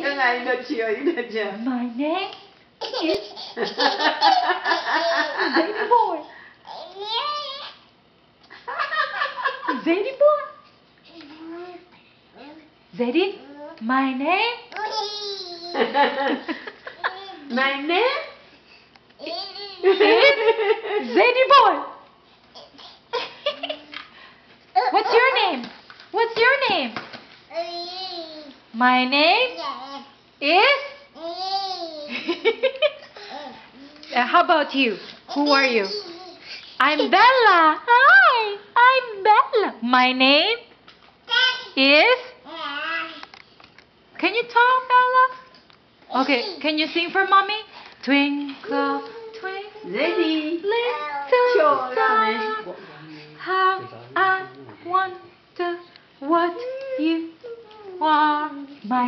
Cái này được chưa? My name is Zadie boy. Zadie boy. Zadie, my name. My name is Zadie boy. What's your name? What's your name? My name is. How about you? Who are you? I'm Bella. Hi, I'm Bella. My name is. Can you talk, Bella? Okay, can you sing for mommy? Twinkle, twinkle, Zadie. little star, how I wonder what you are. My